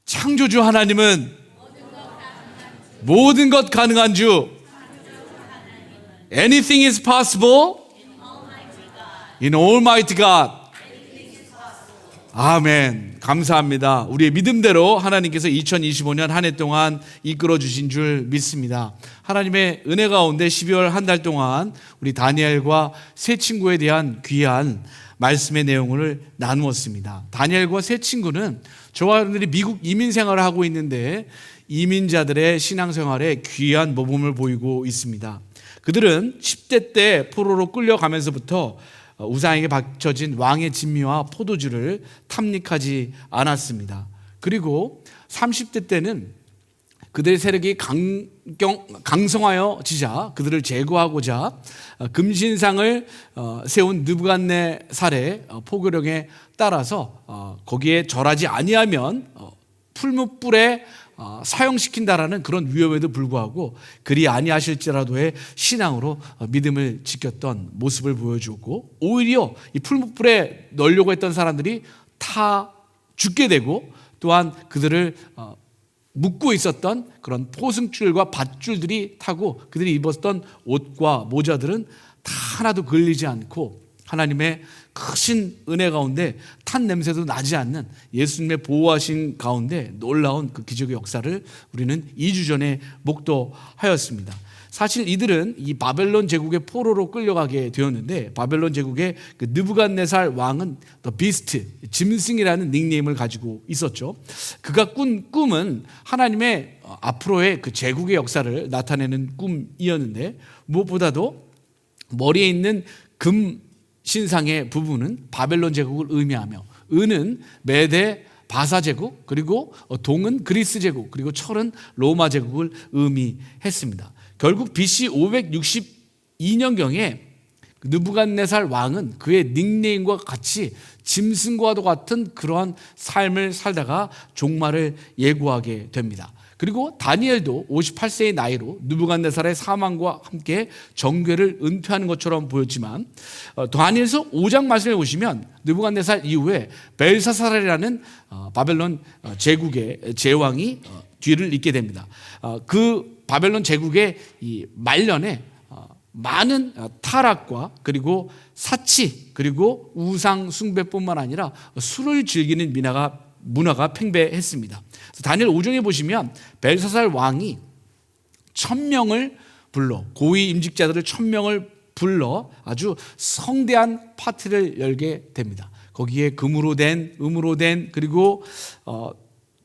창조주 하나님은 모든 것 가능한 주. Anything is possible in Almighty God. 아멘. 감사합니다. 우리의 믿음대로 하나님께서 2025년 한 해 동안 이끌어 주신 줄 믿습니다. 하나님의 은혜 가운데 12월 한 달 동안 우리 다니엘과 세 친구에 대한 귀한 말씀의 내용을 나누었습니다. 다니엘과 세 친구는 저와 여러분들이 미국 이민 생활을 하고 있는데 이민자들의 신앙생활에 귀한 모범을 보이고 있습니다. 그들은 10대 때 포로로 끌려가면서부터 우상에게 바쳐진 왕의 진미와 포도주를 탐닉하지 않았습니다. 그리고 30대 때는 그들의 세력이 강성하여지자 그들을 제거하고자 금신상을 세운 느부갓네살의 포교령에 따라서 거기에 절하지 아니하면 풀무불에 사형시킨다라는 그런 위협에도 불구하고 그리 아니하실지라도의 신앙으로 믿음을 지켰던 모습을 보여주고, 오히려 이 풀무불에 넣으려고 했던 사람들이 타 죽게 되고, 또한 그들을 묶고 있었던 그런 포승줄과 밧줄들이 타고 그들이 입었던 옷과 모자들은 다 하나도 걸리지 않고 하나님의 크신 은혜 가운데 탄 냄새도 나지 않는 예수님의 보호하신 가운데 놀라운 그 기적의 역사를 우리는 2주 전에 목도하였습니다. 사실 이들은 이 바벨론 제국의 포로로 끌려가게 되었는데, 바벨론 제국의 그 느부갓네살 왕은 The Beast, 짐승이라는 닉네임을 가지고 있었죠. 그가 꾼 꿈은 하나님의 앞으로의 그 제국의 역사를 나타내는 꿈이었는데, 무엇보다도 머리에 있는 금 신상의 부분은 바벨론 제국을 의미하며, 은은 메데 바사 제국, 그리고 동은 그리스 제국, 그리고 철은 로마 제국을 의미했습니다. 결국 BC 562년경에 느부갓네살 왕은 그의 닉네임과 같이 짐승과도 같은 그러한 삶을 살다가 종말을 예고하게 됩니다. 그리고 다니엘도 58세의 나이로 느부갓네살의 사망과 함께 정궤를 은퇴하는 것처럼 보였지만, 다니엘서 5장 말씀에 보시면 느부갓네살 이후에 벨사살이라는 바벨론 제국의 제왕이 뒤를 잇게 됩니다. 그 바벨론 제국의 이 말년에 많은 타락과 그리고 사치, 그리고 우상 숭배뿐만 아니라 술을 즐기는 문화가 팽배했습니다. 다니엘 5장에 보시면 벨사살 왕이 1000명을 불러, 고위 임직자들을 1000명을 불러 아주 성대한 파티를 열게 됩니다. 거기에 금으로 된, 음으로 된, 그리고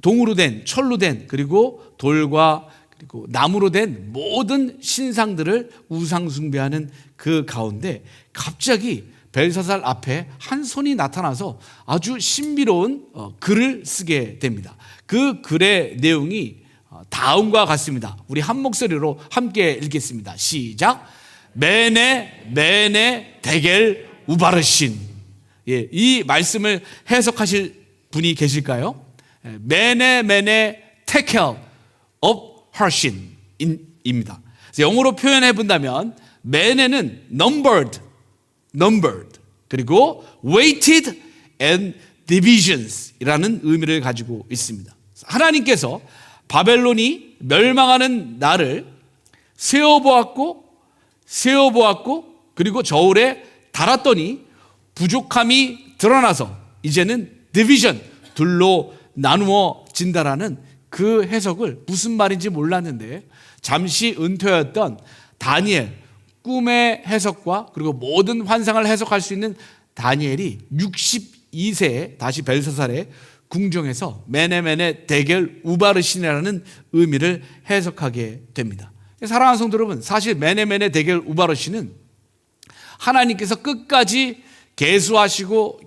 동으로 된, 철로 된, 그리고 돌과 그리고 나무로 된 모든 신상들을 우상 숭배하는 그 가운데 갑자기 벨사살 앞에 한 손이 나타나서 아주 신비로운 글을 쓰게 됩니다. 그 글의 내용이 다음과 같습니다. 우리 한 목소리로 함께 읽겠습니다. 시작. 메네 데겔 우바르신. 예, 이 말씀을 해석하실 분이 계실까요? 메네 테켈 업 하신입니다. 영어로 표현해 본다면 메네는 numbered, 그리고 weighted and divisions이라는 의미를 가지고 있습니다. 하나님께서 바벨론이 멸망하는 날을 세어보았고 그리고 저울에 달았더니 부족함이 드러나서 이제는 디비전, 둘로 나누어진다라는 그 해석을 무슨 말인지 몰랐는데, 잠시 은퇴였던 다니엘 꿈의 해석과 그리고 모든 환상을 해석할 수 있는 다니엘이 62세에 다시 벨사살의 궁정에서 메네 데겔 우바르신이라는 의미를 해석하게 됩니다. 사랑하는 성도 여러분, 사실 메네 데겔 우바르신은 하나님께서 끝까지 계수하시고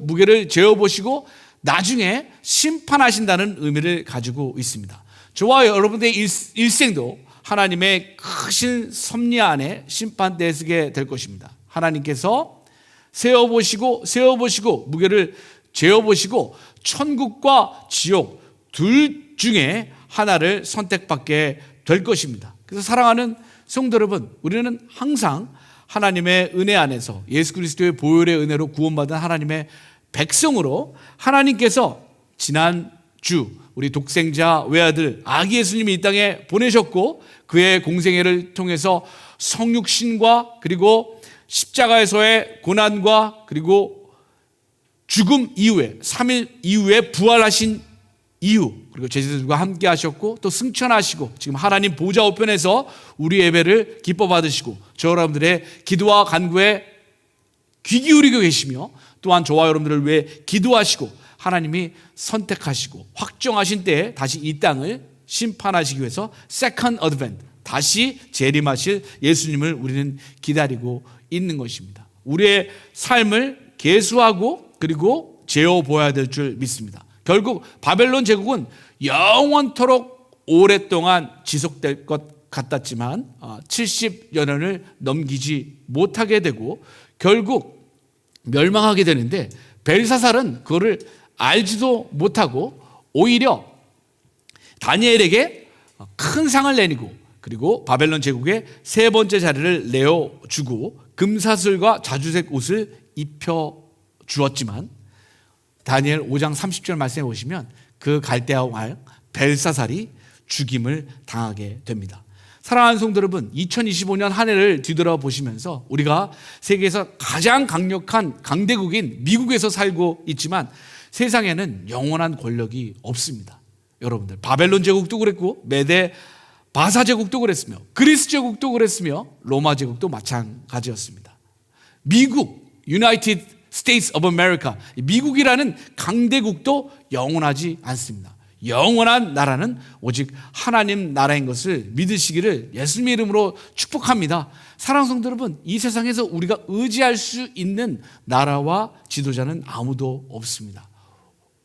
무게를 재어보시고 나중에 심판하신다는 의미를 가지고 있습니다. 저와 여러분들의 일생도 하나님의 크신 섭리 안에 심판대에 서게 될 것입니다. 하나님께서 세어보시고 무게를 재어보시고 천국과 지옥 둘 중에 하나를 선택받게 될 것입니다. 그래서 사랑하는 성도 여러분, 우리는 항상 하나님의 은혜 안에서 예수 그리스도의 보혈의 은혜로 구원받은 하나님의 백성으로 하나님께서 지난 주, 우리 독생자 외아들 아기 예수님이 이 땅에 보내셨고 그의 공생애를 통해서 성육신과 그리고 십자가에서의 고난과 그리고 죽음 이후에 3일 이후에 부활하신 이후 그리고 제자들과 함께 하셨고 또 승천하시고 지금 하나님 보좌 우편에서 우리 예배를 기뻐 받으시고 저 여러분들의 기도와 간구에 귀 기울이고 계시며 또한 저와 여러분들을 위해 기도하시고 하나님이 선택하시고 확정하신 때에 다시 이 땅을 심판하시기 위해서 Second Advent 다시 재림하실 예수님을 우리는 기다리고 있는 것입니다. 우리의 삶을 계수하고 그리고 재어보아야 될 줄 믿습니다. 결국 바벨론 제국은 영원토록 오랫동안 지속될 것 같았지만 70여 년을 넘기지 못하게 되고 결국 멸망하게 되는데 벨사살은 그거를 알지도 못하고 오히려 다니엘에게 큰 상을 내리고 그리고 바벨론 제국의 세 번째 자리를 내어주고 금사슬과 자주색 옷을 입혀주었지만 다니엘 5장 30절 말씀해 보시면 그 갈대아 왕 벨사살이 죽임을 당하게 됩니다. 사랑하는 성도 여러분, 2025년 한 해를 뒤돌아보시면서 우리가 세계에서 가장 강력한 강대국인 미국에서 살고 있지만 세상에는 영원한 권력이 없습니다. 여러분들 바벨론 제국도 그랬고 메데 바사 제국도 그랬으며 그리스 제국도 그랬으며 로마 제국도 마찬가지였습니다. 미국 United States of America 미국이라는 강대국도 영원하지 않습니다. 영원한 나라는 오직 하나님 나라인 것을 믿으시기를 예수님의 이름으로 축복합니다. 사랑하는 성도 여러분, 이 세상에서 우리가 의지할 수 있는 나라와 지도자는 아무도 없습니다.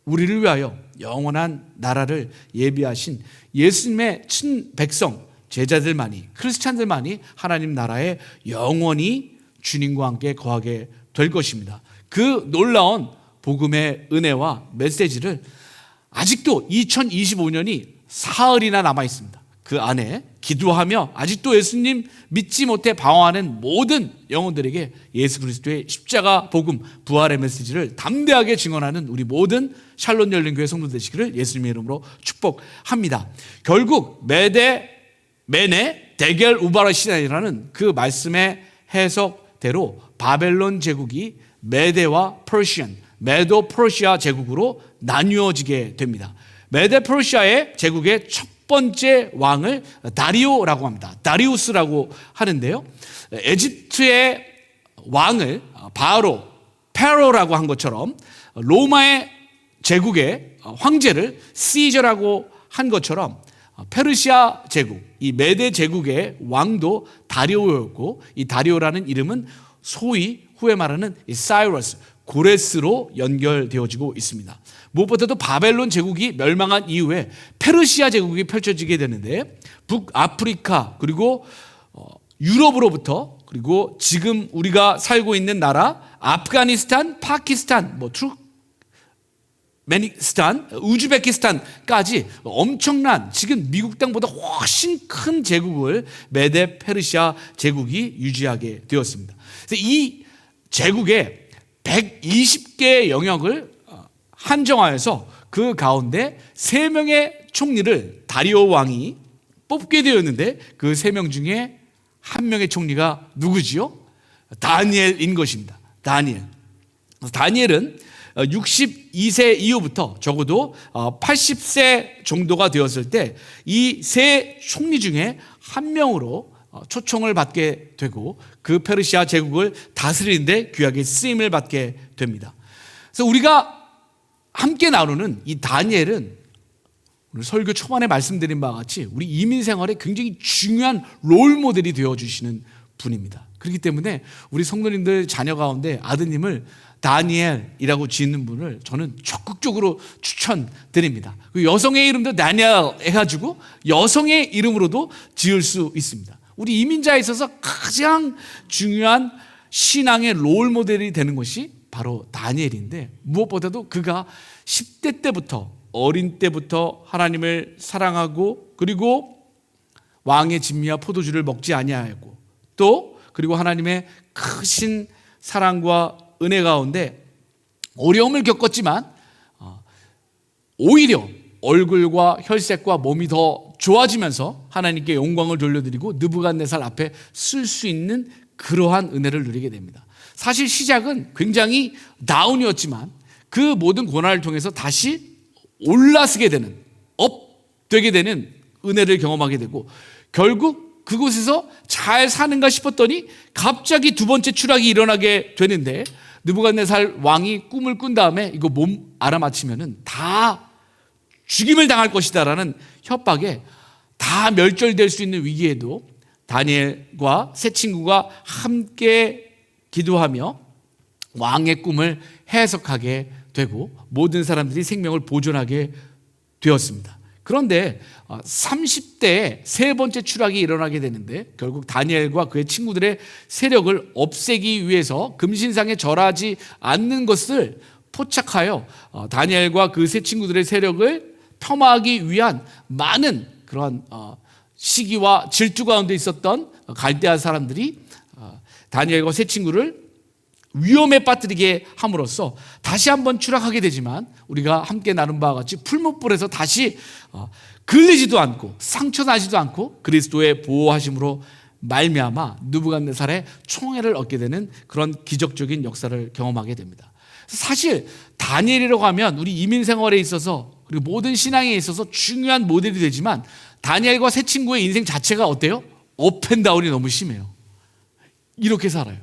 우리를 위하여 영원한 나라를 예비하신 예수님의 친백성 제자들만이 크리스찬들만이 하나님 나라에 영원히 주님과 함께 거하게 될 것입니다. 그 놀라운 복음의 은혜와 메시지를 아직도 2025년이 사흘이나 남아 있습니다. 그 안에 기도하며 아직도 예수님 믿지 못해 방황하는 모든 영혼들에게 예수 그리스도의 십자가 복음 부활의 메시지를 담대하게 증언하는 우리 모든 샬롯 열린교회 성도 되시기를 예수님의 이름으로 축복합니다. 결국 메네 데겔 우바라 시나이라는 그 말씀의 해석대로 바벨론 제국이 메데와 퍼시안, 메도 퍼시아 제국으로 나뉘어지게 됩니다. 메데 퍼시아의 제국의 첫 번째 왕을 다리오라고 합니다. 다리우스라고 하는데요. 에집트의 왕을 바로 페로라고 한 것처럼 로마의 제국의 황제를 시저라고 한 것처럼 페르시아 제국, 이 메데 제국의 왕도 다리오였고 이 다리오라는 이름은 소위 후에 말하는 이 사이러스, 고레스로 연결되어지고 있습니다. 무엇보다도 바벨론 제국이 멸망한 이후에 페르시아 제국이 펼쳐지게 되는데 북아프리카 그리고 유럽으로부터 그리고 지금 우리가 살고 있는 나라 아프가니스탄, 파키스탄, 투르크메니스탄, 우즈베키스탄까지 엄청난 지금 미국 땅보다 훨씬 큰 제국을 메데 페르시아 제국이 유지하게 되었습니다. 그래서 이 제국의 120개의 영역을 한정하여서 그 가운데 3명의 총리를 다리오 왕이 뽑게 되었는데 그 3명 중에 한 명의 총리가 누구지요? 다니엘인 것입니다. 다니엘은 62세 이후부터 적어도 80세 정도가 되었을 때 이 세 총리 중에 한 명으로 초청을 받게 되고 그 페르시아 제국을 다스리는데 귀하게 쓰임을 받게 됩니다. 그래서 우리가 함께 나누는 이 다니엘은 오늘 설교 초반에 말씀드린 바와 같이 우리 이민 생활에 굉장히 중요한 롤 모델이 되어주시는 분입니다. 그렇기 때문에 우리 성도님들 자녀 가운데 아드님을 다니엘이라고 짓는 분을 저는 적극적으로 추천드립니다. 여성의 이름도 다니엘 해가지고 여성의 이름으로도 지을 수 있습니다. 우리 이민자에 있어서 가장 중요한 신앙의 롤 모델이 되는 것이 바로 다니엘인데 무엇보다도 그가 10대 때부터 어린 때부터 하나님을 사랑하고 그리고 왕의 진미와 포도주를 먹지 아니하였고 또 그리고 하나님의 크신 사랑과 은혜 가운데 어려움을 겪었지만 오히려 얼굴과 혈색과 몸이 더 좋아지면서 하나님께 영광을 돌려드리고 느부갓네살 앞에 쓸 수 있는 그러한 은혜를 누리게 됩니다. 사실 시작은 굉장히 다운이었지만 그 모든 고난을 통해서 다시 올라서게 되는, 되게 되는 은혜를 경험하게 되고, 결국 그곳에서 잘 사는가 싶었더니 갑자기 두 번째 추락이 일어나게 되는데, 느부갓네살 왕이 꿈을 꾼 다음에 이거 몸 알아맞히면은 다 죽임을 당할 것이다라는 협박에 다 멸절될 수 있는 위기에도 다니엘과 세 친구가 함께 기도하며 왕의 꿈을 해석하게 되고 모든 사람들이 생명을 보존하게 되었습니다. 그런데 30대에 세 번째 추락이 일어나게 되는데, 결국 다니엘과 그의 친구들의 세력을 없애기 위해서 금신상에 절하지 않는 것을 포착하여 다니엘과 그 세 친구들의 세력을 폄하하기 위한 많은 그런 시기와 질투 가운데 있었던 갈대아 사람들이 다니엘과 세 친구를 위험에 빠뜨리게 함으로써 다시 한번 추락하게 되지만, 우리가 함께 나눈 바와 같이 풀무불에서 다시 걸리지도 않고 상처나지도 않고 그리스도의 보호하심으로 말미암아 느부갓네살의 총애를 얻게 되는 그런 기적적인 역사를 경험하게 됩니다. 사실 다니엘이라고 하면 우리 이민 생활에 있어서 그리고 모든 신앙에 있어서 중요한 모델이 되지만, 다니엘과 세 친구의 인생 자체가 어때요? 업앤다운이 너무 심해요. 이렇게 살아요.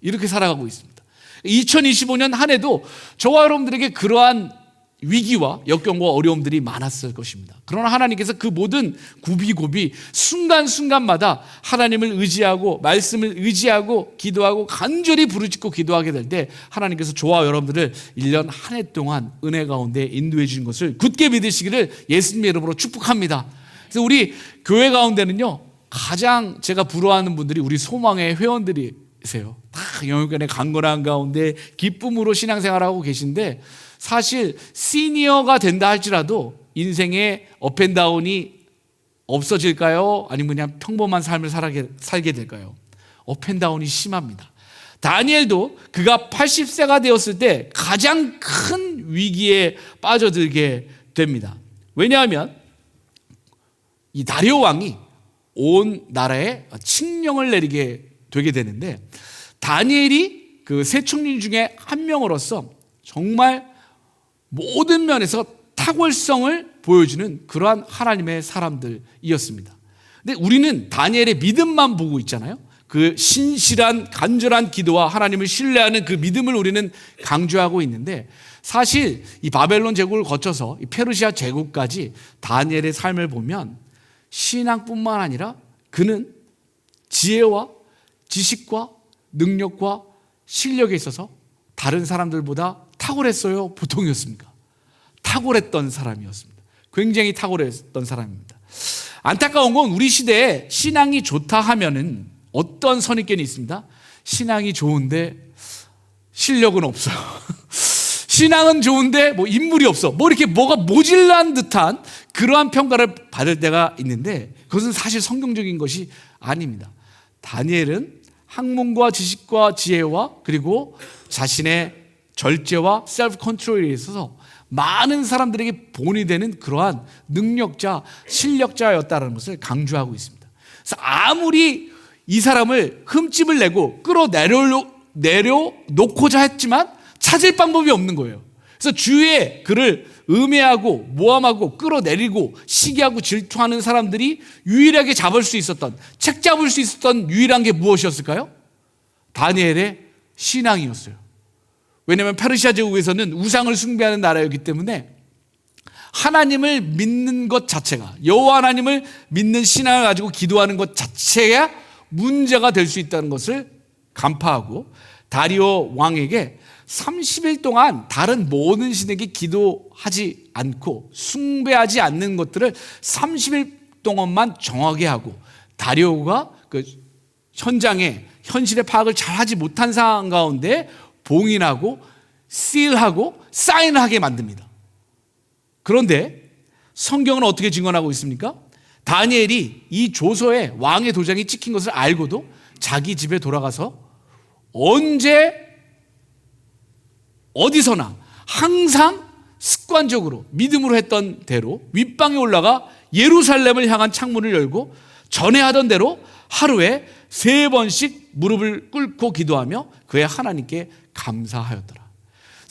이렇게 살아가고 있습니다. 2025년 한 해도 저와 여러분들에게 그러한 위기와 역경과 어려움들이 많았을 것입니다. 그러나 하나님께서 그 모든 구비고비 순간순간마다 하나님을 의지하고 말씀을 의지하고 기도하고 간절히 부르짖고 기도하게 될 때 하나님께서 저와 여러분들을 1년 한 해 동안 은혜 가운데 인도해 주신 것을 굳게 믿으시기를 예수님의 이름으로 축복합니다. 그래서 우리 교회 가운데는요, 가장 제가 부러워하는 분들이 우리 소망의 회원들이세요. 다 영육간의 강건한 가운데 기쁨으로 신앙생활하고 계신데, 사실 시니어가 된다 할지라도 인생의 업앤다운이 없어질까요? 아니면 그냥 평범한 삶을 살게 될까요? 업앤다운이 심합니다. 다니엘도 그가 80세가 되었을 때 가장 큰 위기에 빠져들게 됩니다. 왜냐하면 이 다리오 왕이 온 나라에 칙령을 내리게 되게 되는데, 다니엘이 그 세 총리 중에 한 명으로서 정말 모든 면에서 탁월성을 보여주는 그러한 하나님의 사람들이었습니다. 근데 우리는 다니엘의 믿음만 보고 있잖아요. 그 신실한 간절한 기도와 하나님을 신뢰하는 그 믿음을 우리는 강조하고 있는데, 사실 이 바벨론 제국을 거쳐서 이 페르시아 제국까지 다니엘의 삶을 보면 신앙뿐만 아니라 그는 지혜와 지식과 능력과 실력에 있어서 다른 사람들보다 탁월했어요? 보통이었습니까? 탁월했던 사람이었습니다. 굉장히 탁월했던 사람입니다. 안타까운 건 우리 시대에 신앙이 좋다 하면은 어떤 선입견이 있습니다. 신앙이 좋은데 실력은 없어요. 신앙은 좋은데 뭐 인물이 없어. 뭐 이렇게 뭐가 모질란 듯한 그러한 평가를 받을 때가 있는데, 그것은 사실 성경적인 것이 아닙니다. 다니엘은 학문과 지식과 지혜와 그리고 자신의 절제와 셀프 컨트롤에 있어서 많은 사람들에게 본이 되는 그러한 능력자, 실력자였다는 것을 강조하고 있습니다. 그래서 아무리 이 사람을 흠집을 내고 내려놓고자 했지만 찾을 방법이 없는 거예요. 그래서 주위에 그를 음해하고 모함하고 끌어내리고 시기하고 질투하는 사람들이 유일하게 잡을 수 있었던, 책 잡을 수 있었던 유일한 게 무엇이었을까요? 다니엘의 신앙이었어요. 왜냐하면 페르시아 제국에서는 우상을 숭배하는 나라였기 때문에 하나님을 믿는 것 자체가, 여호와 하나님을 믿는 신앙을 가지고 기도하는 것 자체가 문제가 될 수 있다는 것을 간파하고, 다리오 왕에게 30일 동안 다른 모든 신에게 기도하지 않고 숭배하지 않는 것들을 30일 동안만 정하게 하고, 다리오가 그 현장에 현실의 파악을 잘 하지 못한 상황 가운데 봉인하고 시일하고 사인을 하게 만듭니다. 그런데 성경은 어떻게 증언하고 있습니까? 다니엘이 이 조서에 왕의 도장이 찍힌 것을 알고도 자기 집에 돌아가서 언제 어디서나 항상 습관적으로 믿음으로 했던 대로 윗방에 올라가 예루살렘을 향한 창문을 열고 전에 하던 대로 하루에 3번씩 무릎을 꿇고 기도하며 그의 하나님께 감사하였더라.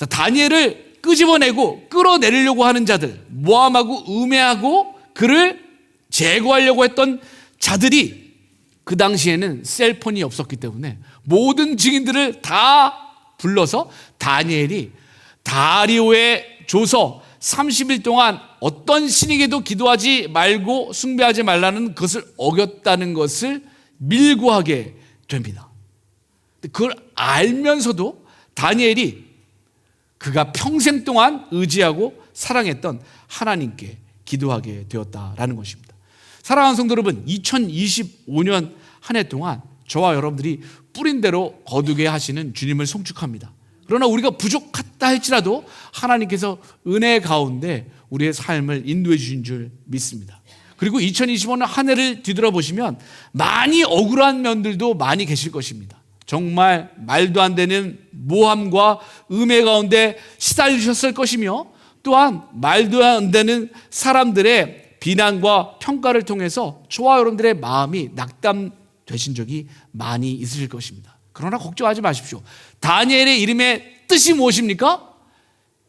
다니엘을 끄집어내고 끌어내리려고 하는 자들, 모함하고 음해하고 그를 제거하려고 했던 자들이 그 당시에는 셀폰이 없었기 때문에 모든 증인들을 다 불러서 다니엘이 다리오의 조서 30일 동안 어떤 신에게도 기도하지 말고 숭배하지 말라는 것을 어겼다는 것을 밀고하게 됩니다. 그걸 알면서도 다니엘이 그가 평생 동안 의지하고 사랑했던 하나님께 기도하게 되었다라는 것입니다. 사랑하는 성도 여러분, 2025년 한 해 동안 저와 여러분들이 뿌린 대로 거두게 하시는 주님을 송축합니다. 그러나 우리가 부족하다 할지라도 하나님께서 은혜 가운데 우리의 삶을 인도해 주신 줄 믿습니다. 그리고 2025년 한 해를 뒤돌아보시면 많이 억울한 면들도 많이 계실 것입니다. 정말 말도 안 되는 모함과 음해 가운데 시달리셨을 것이며 또한 말도 안 되는 사람들의 비난과 평가를 통해서 저와 여러분들의 마음이 낙담되신 적이 많이 있으실 것입니다. 그러나 걱정하지 마십시오. 다니엘의 이름의 뜻이 무엇입니까?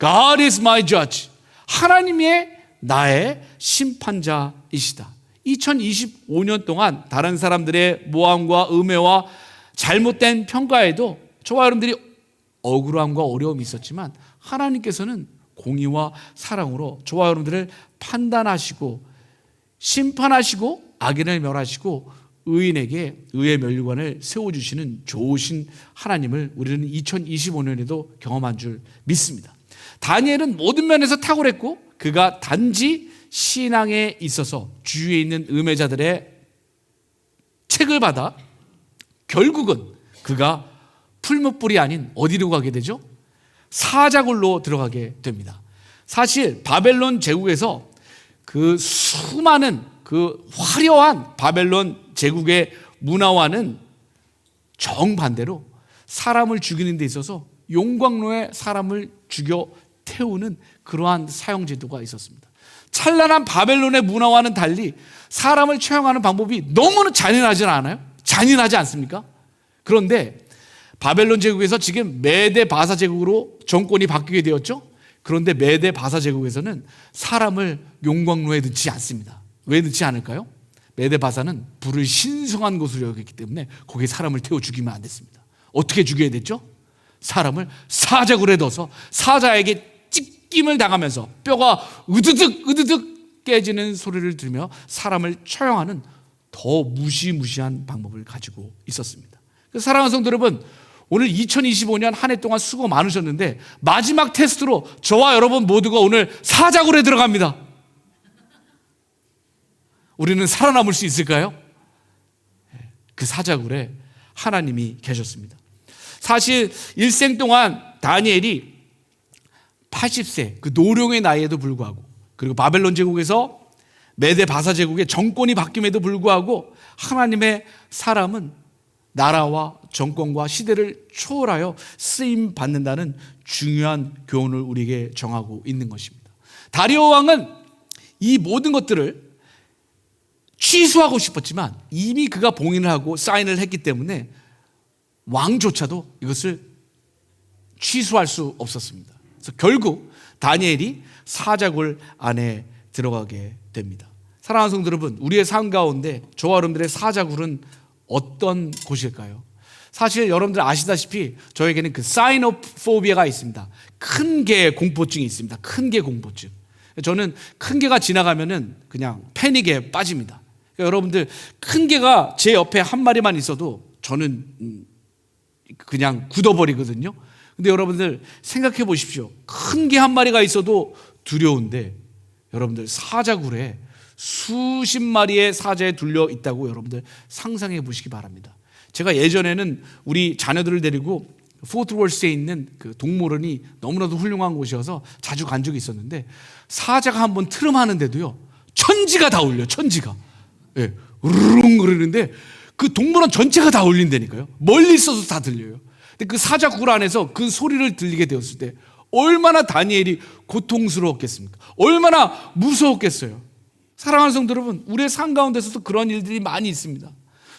God is my judge. 하나님의 나의 심판자이시다. 2025년 동안 다른 사람들의 모함과 음해와 잘못된 평가에도 저와 여러분들이 억울함과 어려움이 있었지만 하나님께서는 공의와 사랑으로 저와 여러분들을 판단하시고 심판하시고 악인을 멸하시고 의인에게 의의 멸류관을 세워주시는 좋으신 하나님을 우리는 2025년에도 경험한 줄 믿습니다. 다니엘은 모든 면에서 탁월했고 그가 단지 신앙에 있어서 주위에 있는 음해자들의 책을 받아 결국은 그가 풀무불이 아닌 어디로 가게 되죠? 사자굴로 들어가게 됩니다. 사실 바벨론 제국에서 그 수많은 그 화려한 바벨론 제국의 문화와는 정반대로 사람을 죽이는 데 있어서 용광로에 사람을 죽여 태우는 그러한 사형제도가 있었습니다. 찬란한 바벨론의 문화와는 달리 사람을 처형하는 방법이 너무나 잔인하지 않아요? 잔인하지 않습니까? 그런데 바벨론 제국에서 지금 메데 바사 제국으로 정권이 바뀌게 되었죠. 그런데 메데 바사 제국에서는 사람을 용광로에 넣지 않습니다. 왜 넣지 않을까요? 메데 바사는 불을 신성한 것으로 여겼기 때문에 거기에 사람을 태워 죽이면 안 됐습니다. 어떻게 죽여야 됐죠? 사람을 사자굴에 넣어서 사자에게 찢김을 당하면서 뼈가 으드득 깨지는 소리를 들으며 사람을 처형하는 더 무시무시한 방법을 가지고 있었습니다. 사랑하는 성도 여러분, 오늘 2025년 한 해 동안 수고 많으셨는데 마지막 테스트로 저와 여러분 모두가 오늘 사자굴에 들어갑니다. 우리는 살아남을 수 있을까요? 그 사자굴에 하나님이 계셨습니다. 사실 일생 동안 다니엘이 80세 그 노령의 나이에도 불구하고 그리고 바벨론 제국에서 메데 바사 제국의 정권이 바뀜에도 불구하고 하나님의 사람은 나라와 정권과 시대를 초월하여 쓰임 받는다는 중요한 교훈을 우리에게 정하고 있는 것입니다. 다리오 왕은 이 모든 것들을 취소하고 싶었지만 이미 그가 봉인을 하고 사인을 했기 때문에 왕조차도 이것을 취소할 수 없었습니다. 그래서 결국 다니엘이 사자굴 안에 들어가게 됩니다. 사랑하는 성도 여러분, 우리의 삶 가운데 저와 여러분들의 사자굴은 어떤 곳일까요? 사실 여러분들 아시다시피 저에게는 그 사이노포비아가 있습니다. 큰 개 공포증이 있습니다. 큰 개 공포증. 저는 큰 개가 지나가면은 그냥 패닉에 빠집니다. 그러니까 여러분들 큰 개가 제 옆에 한 마리만 있어도 저는 그냥 굳어버리거든요. 근데 여러분들 생각해 보십시오. 큰 개 한 마리가 있어도 두려운데 여러분들 사자굴에 수십 마리의 사자에 둘려 있다고 여러분들 상상해 보시기 바랍니다. 제가 예전에는 우리 자녀들을 데리고 포트월스에 있는 그 동물원이 너무나도 훌륭한 곳이어서 자주 간 적이 있었는데 사자가 한번 트름하는데도요 천지가 다 울려. 천지가 우르릉 그러는데 그 동물원 전체가 다 울린다니까요. 멀리 있어도 다 들려요. 근데 그 사자 굴 안에서 그 소리를 들리게 되었을 때 얼마나 다니엘이 고통스러웠겠습니까? 얼마나 무서웠겠어요. 사랑하는 성도 여러분, 우리의 삶 가운데서도 그런 일들이 많이 있습니다.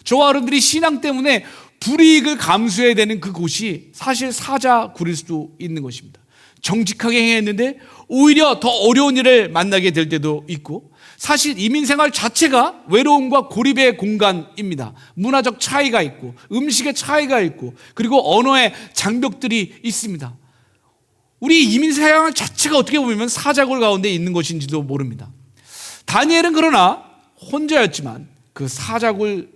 저와 여러분들이 신앙 때문에 불이익을 감수해야 되는 그곳이 사실 사자굴일 수도 있는 것입니다. 정직하게 행했는데 오히려 더 어려운 일을 만나게 될 때도 있고, 사실 이민생활 자체가 외로움과 고립의 공간입니다. 문화적 차이가 있고 음식의 차이가 있고 그리고 언어의 장벽들이 있습니다. 우리 이민생활 자체가 어떻게 보면 사자굴 가운데 있는 것인지도 모릅니다. 다니엘은 그러나 혼자였지만 그 사자굴에서조차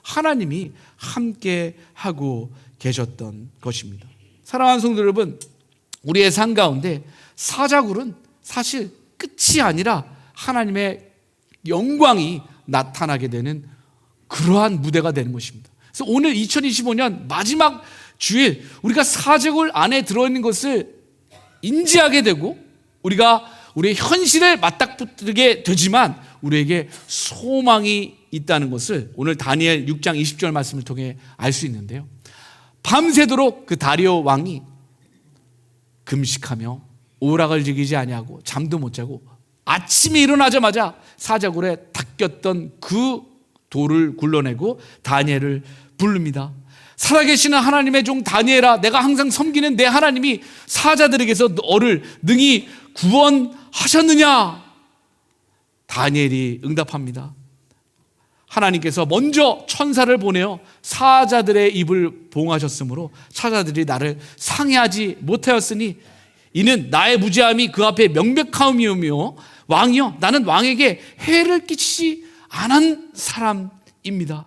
하나님이 함께 하고 계셨던 것입니다. 사랑하는 성도 여러분, 우리의 삶 가운데 사자굴은 사실 끝이 아니라 하나님의 영광이 나타나게 되는 그러한 무대가 되는 것입니다. 그래서 오늘 2025년 마지막 주일, 우리가 사자굴 안에 들어있는 것을 인지하게 되고 우리가 우리의 현실을 맞닥뜨리게 되지만 우리에게 소망이 있다는 것을 오늘 다니엘 6장 20절 말씀을 통해 알 수 있는데요. 밤새도록 그 다리오 왕이 금식하며 오락을 즐기지 아니하고 잠도 못 자고 아침에 일어나자마자 사자굴에 닦였던 그 돌을 굴러내고 다니엘을 부릅니다. 살아계시는 하나님의 종 다니엘아, 내가 항상 섬기는 내 하나님이 사자들에게서 너를 능히 구원하셨느냐? 다니엘이 응답합니다. 하나님께서 먼저 천사를 보내어 사자들의 입을 봉하셨으므로 사자들이 나를 상해하지 못하였으니 이는 나의 무죄함이 그 앞에 명백하음이오며 왕이여, 나는 왕에게 해를 끼치지 않은 사람입니다.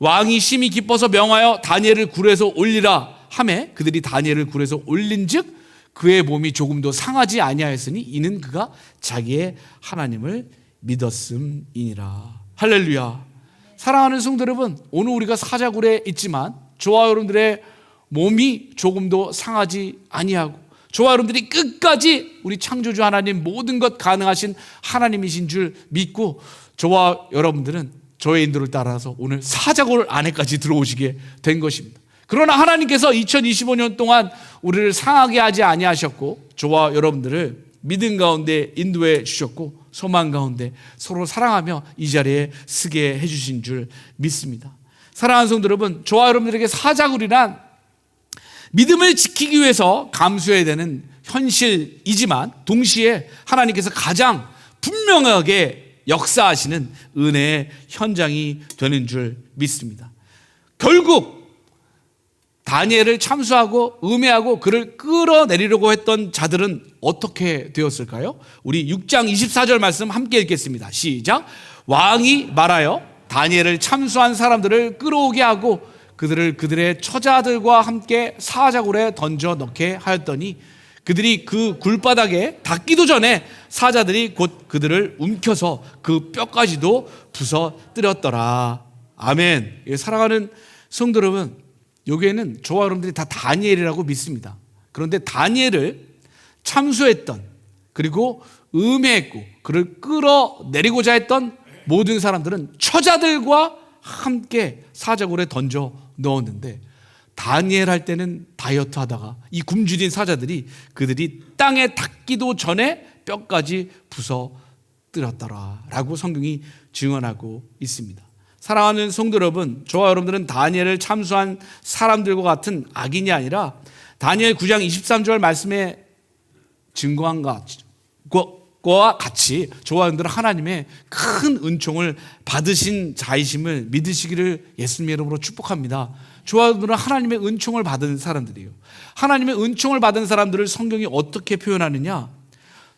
왕이 심히 기뻐서 명하여 다니엘을 굴에서 올리라 하매 그들이 다니엘을 굴에서 올린즉 그의 몸이 조금도 상하지 아니하였으니 이는 그가 자기의 하나님을 믿었음이니라. 할렐루야. 사랑하는 성도 여러분, 오늘 우리가 사자굴에 있지만 저와 여러분들의 몸이 조금도 상하지 아니하고 저와 여러분들이 끝까지 우리 창조주 하나님, 모든 것 가능하신 하나님이신 줄 믿고 저와 여러분들은 저의 인도를 따라서 오늘 사자굴 안에까지 들어오시게 된 것입니다. 그러나 하나님께서 2025년 동안 우리를 상하게 하지 아니하셨고 저와 여러분들을 믿음 가운데 인도해 주셨고 소망 가운데 서로 사랑하며 이 자리에 서게 해주신 줄 믿습니다. 사랑하는 성도 여러분, 저와 여러분들에게 사자굴이란 믿음을 지키기 위해서 감수해야 되는 현실이지만 동시에 하나님께서 가장 분명하게 역사하시는 은혜의 현장이 되는 줄 믿습니다. 결국 다니엘을 참수하고 음해하고 그를 끌어내리려고 했던 자들은 어떻게 되었을까요? 우리 6장 24절 말씀 함께 읽겠습니다. 시작. 왕이 말하여 다니엘을 참수한 사람들을 끌어오게 하고 그들을 그들의 처자들과 함께 사자굴에 던져 넣게 하였더니 그들이 그 굴바닥에 닿기도 전에 사자들이 곧 그들을 움켜서 그 뼈까지도 부서뜨렸더라. 아멘. 사랑하는 성도 여러분, 여기에는 저와 여러분들이 다 다니엘이라고 믿습니다. 그런데 다니엘을 참수했던 그리고 음해했고 그를 끌어내리고자 했던 모든 사람들은 처자들과 함께 사자굴에 던져 넣었는데 다니엘 할 때는 다이어트 하다가 이 굶주린 사자들이 그들이 땅에 닿기도 전에 뼈까지 부서뜨렸더라 라고 성경이 증언하고 있습니다. 사랑하는 성도 여러분, 저와 여러분들은 다니엘을 참수한 사람들과 같은 악인이 아니라 다니엘 9장 23절 말씀에 증거한 것과 같이 저와 여러분들은 하나님의 큰 은총을 받으신 자이심을 믿으시기를 예수님의 이름으로 축복합니다. 저와 여러분들은 하나님의 은총을 받은 사람들이에요. 하나님의 은총을 받은 사람들을 성경이 어떻게 표현하느냐?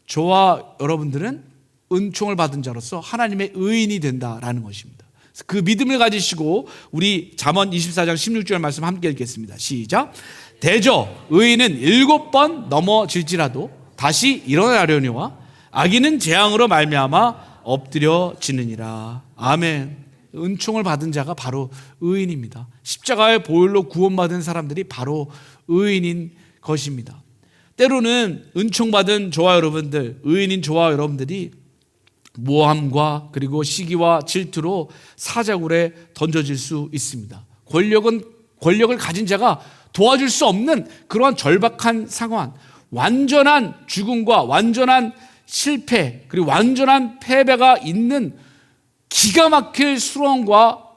저와 여러분들은 은총을 받은 자로서 하나님의 의인이 된다라는 것입니다. 그 믿음을 가지시고 우리 잠언 24장 16절 말씀 함께 읽겠습니다. 시작. 대저 의인은 7번 넘어질지라도 다시 일어나려니와 악인은 재앙으로 말미암아 엎드려지느니라. 아멘. 은총을 받은 자가 바로 의인입니다. 십자가의 보혈로 구원받은 사람들이 바로 의인인 것입니다. 때로는 은총받은 저와 여러분들, 의인인 저와 여러분들이 모함과 그리고 시기와 질투로 사자굴에 던져질 수 있습니다. 권력을 가진 자가 도와줄 수 없는 그러한 절박한 상황, 완전한 죽음과 완전한 실패, 그리고 완전한 패배가 있는 기가 막힐 수렁과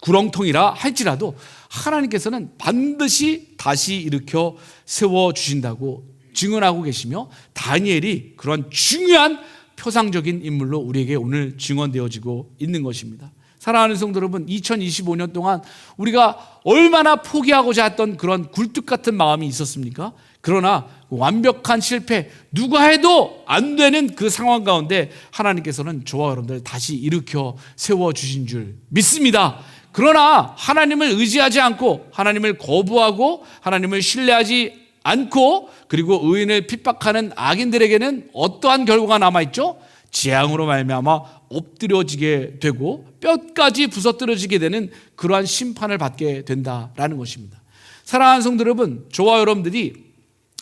구렁텅이라 할지라도 하나님께서는 반드시 다시 일으켜 세워주신다고 증언하고 계시며, 다니엘이 그런 중요한 표상적인 인물로 우리에게 오늘 증언되어지고 있는 것입니다. 사랑하는 성도 여러분, 2025년 동안 우리가 얼마나 포기하고자 했던 그런 굴뚝 같은 마음이 있었습니까? 그러나 완벽한 실패, 누가 해도 안 되는 그 상황 가운데 하나님께서는 저와 여러분들 다시 일으켜 세워주신 줄 믿습니다. 그러나 하나님을 의지하지 않고, 하나님을 거부하고, 하나님을 신뢰하지 않고, 그리고 의인을 핍박하는 악인들에게는 어떠한 결과가 남아있죠? 재앙으로 말미암아 엎드려지게 되고 뼈까지 부서뜨려지게 되는 그러한 심판을 받게 된다라는 것입니다. 사랑하는 성도 여러분, 저와 여러분들이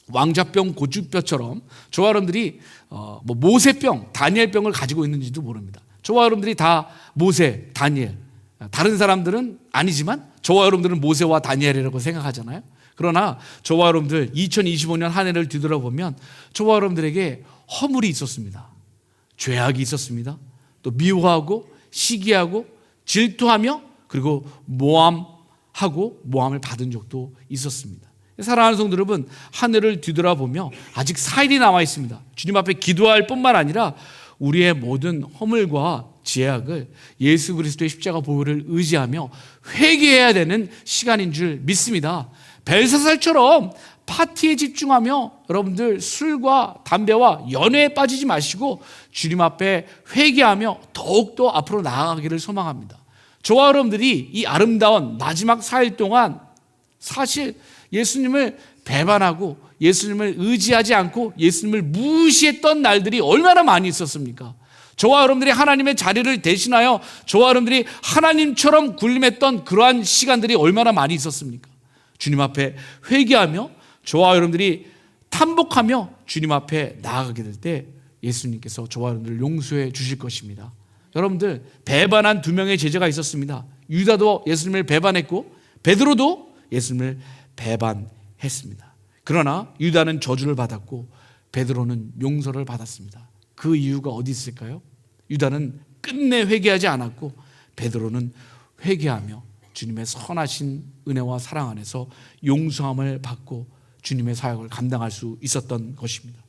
왕자병, 고주뼈처럼 저와 여러분들이 모세병, 다니엘병을 가지고 있는지도 모릅니다. 저와 여러분들이 다 모세, 다니엘, 다른 사람들은 아니지만 저와 여러분들은 모세와 다니엘이라고 생각하잖아요. 그러나 저와 여러분들 2025년 한 해를 뒤돌아보면 저와 여러분들에게 허물이 있었습니다. 죄악이 있었습니다. 또 미워하고 시기하고 질투하며, 그리고 모함을 받은 적도 있었습니다. 사랑하는 성도 여러분, 한 해를 뒤돌아보며 아직 4일이 남아 있습니다. 주님 앞에 기도할 뿐만 아니라 우리의 모든 허물과 죄악을 예수 그리스도의 십자가 보혈을 의지하며 회개해야 되는 시간인 줄 믿습니다. 벨사살처럼 파티에 집중하며 여러분들 술과 담배와 연애에 빠지지 마시고 주님 앞에 회개하며 더욱더 앞으로 나아가기를 소망합니다. 저와 여러분들이 이 아름다운 마지막 4일 동안 사실 예수님을 배반하고 예수님을 의지하지 않고 예수님을 무시했던 날들이 얼마나 많이 있었습니까? 저와 여러분들이 하나님의 자리를 대신하여 저와 여러분들이 하나님처럼 군림했던 그러한 시간들이 얼마나 많이 있었습니까? 주님 앞에 회개하며 저와 여러분들이 탄복하며 주님 앞에 나아가게 될 때 예수님께서 저와 여러분들을 용서해 주실 것입니다. 여러분들, 배반한 2명의 제자가 있었습니다. 유다도 예수님을 배반했고 베드로도 예수님을 배반했습니다. 그러나 유다는 저주를 받았고 베드로는 용서를 받았습니다. 그 이유가 어디 있을까요? 유다는 끝내 회개하지 않았고 베드로는 회개하며 주님의 선하신 은혜와 사랑 안에서 용서함을 받고 주님의 사역을 감당할 수 있었던 것입니다.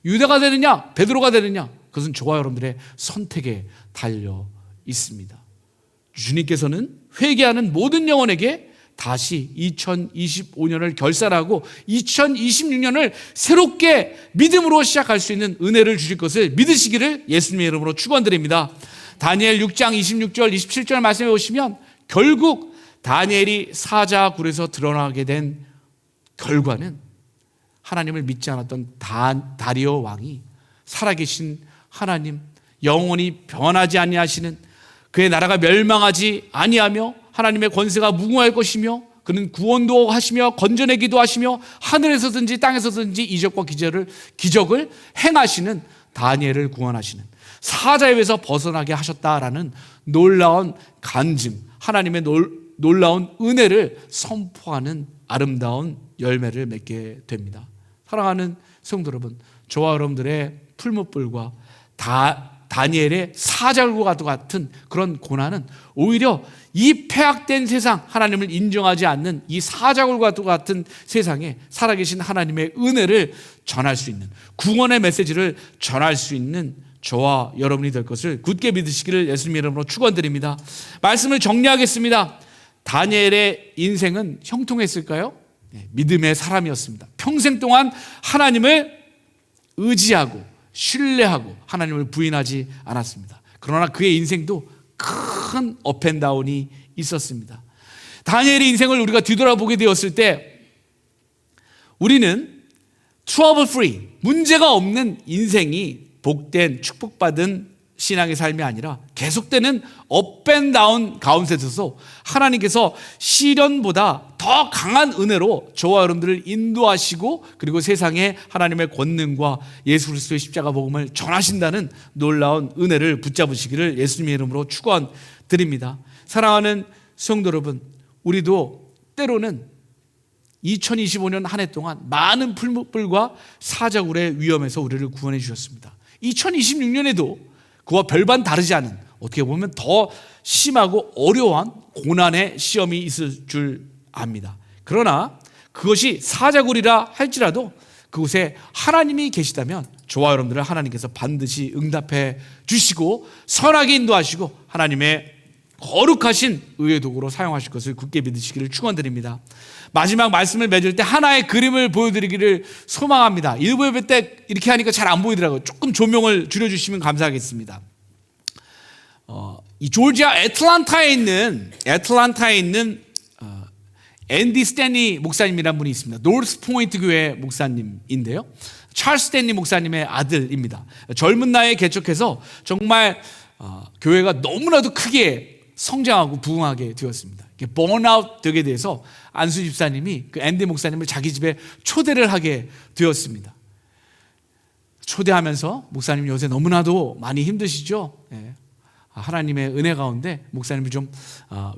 유다가 되느냐 베드로가 되느냐, 그것은 저와 여러분들의 선택에 달려 있습니다. 주님께서는 회개하는 모든 영혼에게 다시 2025년을 결산하고 2026년을 새롭게 믿음으로 시작할 수 있는 은혜를 주실 것을 믿으시기를 예수님의 이름으로 축원드립니다. 다니엘 6장 26절 27절 말씀해 보시면 결국 다니엘이 사자굴에서 드러나게 된 결과는 하나님을 믿지 않았던 다리오 왕이 살아계신 하나님, 영원히 변하지 아니하시는 그의 나라가 멸망하지 아니하며 하나님의 권세가 무궁할 것이며 그는 구원도 하시며 건져내기도 하시며 하늘에서든지 땅에서든지 이적과 기적을 행하시는 다니엘을 구원하시는 사자의 벗어나게 하셨다라는 놀라운 간증, 하나님의 놀라운 은혜를 선포하는 아름다운 열매를 맺게 됩니다. 사랑하는 성도 여러분, 저와 여러분들의 풀무불과 다니엘의 사자굴과 같은 그런 고난은 오히려 이 폐악된 세상, 하나님을 인정하지 않는 이 사자굴과 같은 세상에 살아계신 하나님의 은혜를 전할 수 있는, 구원의 메시지를 전할 수 있는 저와 여러분이 될 것을 굳게 믿으시기를 예수님의 이름으로 축원드립니다. 말씀을 정리하겠습니다. 다니엘의 인생은 형통했을까요? 네, 믿음의 사람이었습니다. 평생 동안 하나님을 의지하고 신뢰하고 하나님을 부인하지 않았습니다. 그러나 그의 인생도 큰 업앤다운이 있었습니다. 다니엘의 인생을 우리가 뒤돌아보게 되었을 때 우리는 트러블 프리, 문제가 없는 인생이 복된 축복받은 신앙의 삶이 아니라 계속되는 업앤다운 가운데 있어서 하나님께서 시련보다 더 강한 은혜로 저와 여러분들을 인도하시고 그리고 세상에 하나님의 권능과 예수 그리스도의 십자가 복음을 전하신다는 놀라운 은혜를 붙잡으시기를 예수님의 이름으로 축원드립니다. 사랑하는 성도 여러분, 우리도 때로는 2025년 한 해 동안 많은 풀무불과 사자굴의 위험에서 우리를 구원해 주셨습니다. 2026년에도 그와 별반 다르지 않은, 어떻게 보면 더 심하고 어려운 고난의 시험이 있을 줄 압니다. 그러나 그것이 사자굴이라 할지라도 그곳에 하나님이 계시다면 저와 여러분들을 하나님께서 반드시 응답해 주시고 선하게 인도하시고 하나님의 거룩하신 의의 도구로 사용하실 것을 굳게 믿으시기를 축원드립니다. 마지막 말씀을 맺을 때 하나의 그림을 보여드리기를 소망합니다. 일부 예배 때 이렇게 하니까 잘 안 보이더라고요. 조금 조명을 줄여주시면 감사하겠습니다. 이 조지아 애틀란타에 있는 앤디 스탠리 목사님이라는 분이 있습니다. 노스 포인트 교회 목사님인데요. 찰스 스탠리 목사님의 아들입니다. 젊은 나이에 개척해서 정말 교회가 너무나도 크게 성장하고 부흥하게 되었습니다. 번아웃 되게 돼서 안수 집사님이 그 앤디 목사님을 자기 집에 초대를 하게 되었습니다. 초대하면서 목사님 요새 너무나도 많이 힘드시죠? 네. 하나님의 은혜 가운데 목사님을 좀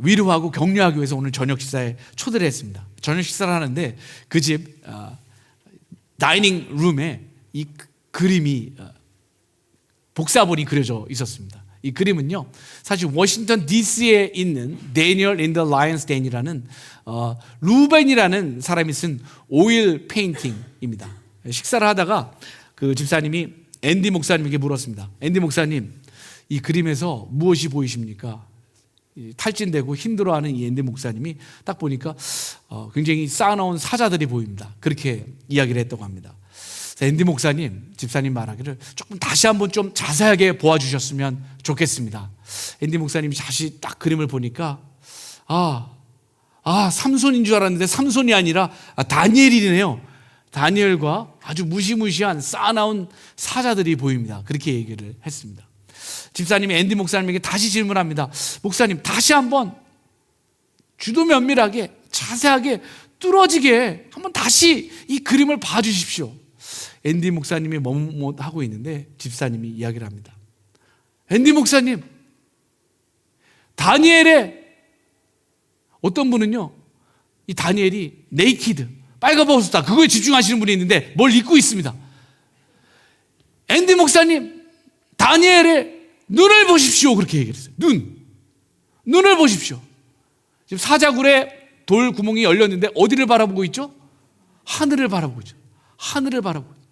위로하고 격려하기 위해서 오늘 저녁 식사에 초대를 했습니다. 저녁 식사를 하는데 그 집 다이닝 룸에 이 그림이 복사본이 그려져 있었습니다. 이 그림은요, 사실 워싱턴 DC에 있는 데니얼 인 더 라이언스 덴이라는 루벤이라는 사람이 쓴 오일 페인팅입니다. 식사를 하다가 그 집사님이 앤디 목사님에게 물었습니다. 앤디 목사님, 이 그림에서 무엇이 보이십니까? 탈진되고 힘들어하는 이 앤디 목사님이 딱 보니까 굉장히 쌓아놓은 사자들이 보입니다. 그렇게 이야기를 했다고 합니다. 앤디 목사님, 집사님 말하기를 조금 다시 한번 좀 자세하게 보아주셨으면 좋겠습니다. 앤디 목사님이 다시 딱 그림을 보니까 삼손인 줄 알았는데 삼손이 아니라 다니엘이네요. 다니엘과 아주 무시무시한 쌓아놓은 사자들이 보입니다. 그렇게 얘기를 했습니다. 집사님이 앤디 목사님에게 다시 질문합니다. 목사님, 다시 한번 주도 면밀하게 자세하게 뚫어지게 한번 다시 이 그림을 봐주십시오. 앤디 목사님이 머뭇하고 있는데 집사님이 이야기를 합니다. 앤디 목사님, 다니엘의 어떤 분은요, 이 다니엘이 네이키드, 빨가벗었다, 그거에 집중하시는 분이 있는데 뭘 입고 있습니다. 앤디 목사님, 다니엘의 눈을 보십시오. 그렇게 얘기를 했어요. 눈을 보십시오. 지금 사자굴에 돌 구멍이 열렸는데 어디를 바라보고 있죠? 하늘을 바라보고 있죠. 하늘을 바라보고 있죠.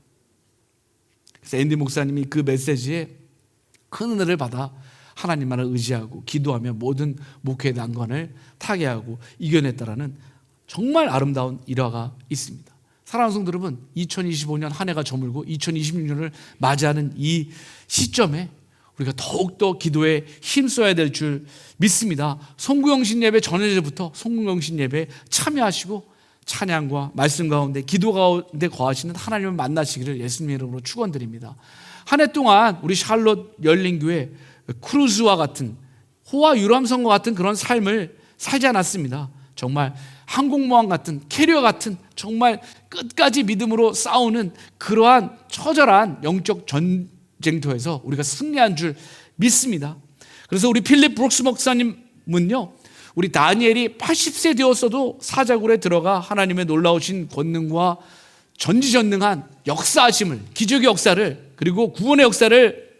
그래서 앤디 목사님이 그 메시지에 큰 은혜를 받아 하나님만을 의지하고 기도하며 모든 목회의 난관을 타개하고 이겨냈다라는 정말 아름다운 일화가 있습니다. 사랑하는 성도 여러분, 2025년 한 해가 저물고 2026년을 맞이하는 이 시점에 우리가 더욱더 기도에 힘써야 될 줄 믿습니다. 송구영신 예배 전해제부터 송구영신 예배에 참여하시고 찬양과 말씀 가운데 기도 가운데 거하시는 하나님을 만나시기를 예수님의 이름으로 축원드립니다. 한 해 동안 우리 샬롯 열린교회 크루즈와 같은 호화 유람선과 같은 그런 삶을 살지 않았습니다. 정말 항공모함 같은 캐리어 같은 정말 끝까지 믿음으로 싸우는 그러한 처절한 영적 전쟁터에서 우리가 승리한 줄 믿습니다. 그래서 우리 필립 브룩스 목사님은요, 우리 다니엘이 80세 되었어도 사자굴에 들어가 하나님의 놀라우신 권능과 전지전능한 역사하심을, 기적의 역사를, 그리고 구원의 역사를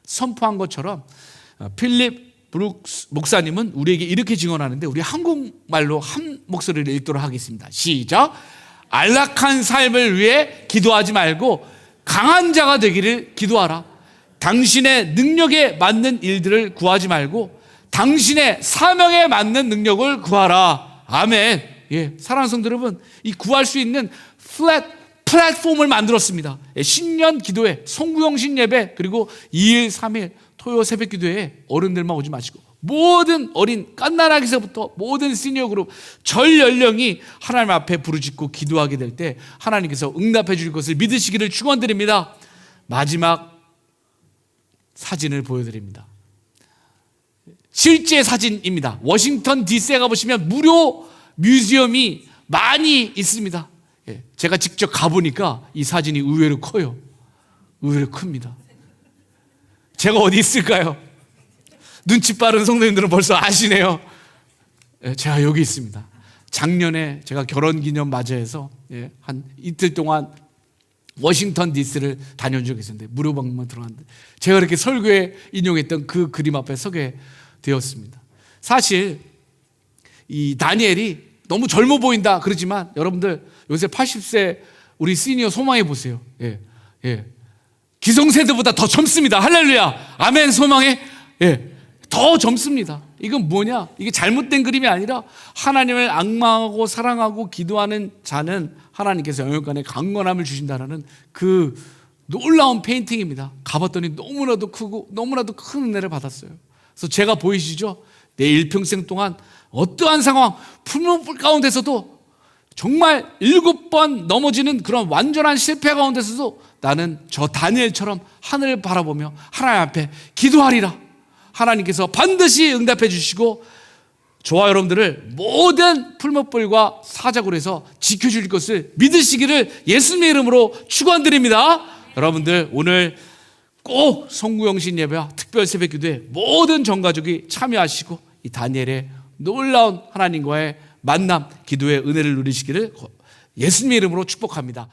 선포한 것처럼 필립 브룩스 목사님은 우리에게 이렇게 증언하는데, 우리 한국말로 한 목소리를 읽도록 하겠습니다. 시작. 안락한 삶을 위해 기도하지 말고 강한 자가 되기를 기도하라. 당신의 능력에 맞는 일들을 구하지 말고 당신의 사명에 맞는 능력을 구하라. 아멘. 예, 사랑하는 성도 여러분, 이 구할 수 있는 플랫폼을 만들었습니다. 신년 기도회, 송구영신 예배, 그리고 2일, 3일 토요 새벽 기도회에 어른들만 오지 마시고 모든 어린 깐나라기서부터 모든 시니어 그룹 전 연령이 하나님 앞에 부르짖고 기도하게 될 때 하나님께서 응답해 줄 것을 믿으시기를 축원드립니다. 마지막 사진을 보여드립니다. 실제 사진입니다. 워싱턴 DC에 가보시면 무료 뮤지엄이 많이 있습니다. 제가 직접 가보니까 이 사진이 의외로 커요. 의외로 큽니다. 제가 어디 있을까요? 눈치 빠른 성도님들은 벌써 아시네요. 제가 여기 있습니다. 작년에 제가 결혼기념 맞이해서 한 이틀 동안 워싱턴 DC를 다녀온 적이 있었는데 무료 방문 들어갔는데 제가 이렇게 설교에 인용했던 그 그림 앞에 서게 되었습니다. 사실 이 다니엘이 너무 젊어 보인다 그러지만 여러분들 요새 80세 우리 시니어 소망해 보세요. 기성세대보다 더 젊습니다. 할렐루야. 아멘. 소망해. 더 젊습니다. 이건 뭐냐? 이게 잘못된 그림이 아니라 하나님을 악망하고 사랑하고 기도하는 자는 하나님께서 영육간에 강건함을 주신다는 그 놀라운 페인팅입니다. 가봤더니 너무나도 크고 너무나도 큰 은혜를 받았어요. 그래서 제가 보이시죠? 내 일평생 동안 어떠한 상황, 풀무불 가운데서도 정말 7번 넘어지는 그런 완전한 실패 가운데서도 나는 저 다니엘처럼 하늘을 바라보며 하나님 앞에 기도하리라. 하나님께서 반드시 응답해 주시고 저와 여러분들을 모든 풀무불과 사자굴에서 지켜줄 것을 믿으시기를 예수님의 이름으로 축원드립니다. 여러분들 오늘 꼭 성구영신 예배와 특별 새벽 기도에 모든 전가족이 참여하시고 이 다니엘의 놀라운 하나님과의 만남, 기도의 은혜를 누리시기를 예수님의 이름으로 축복합니다.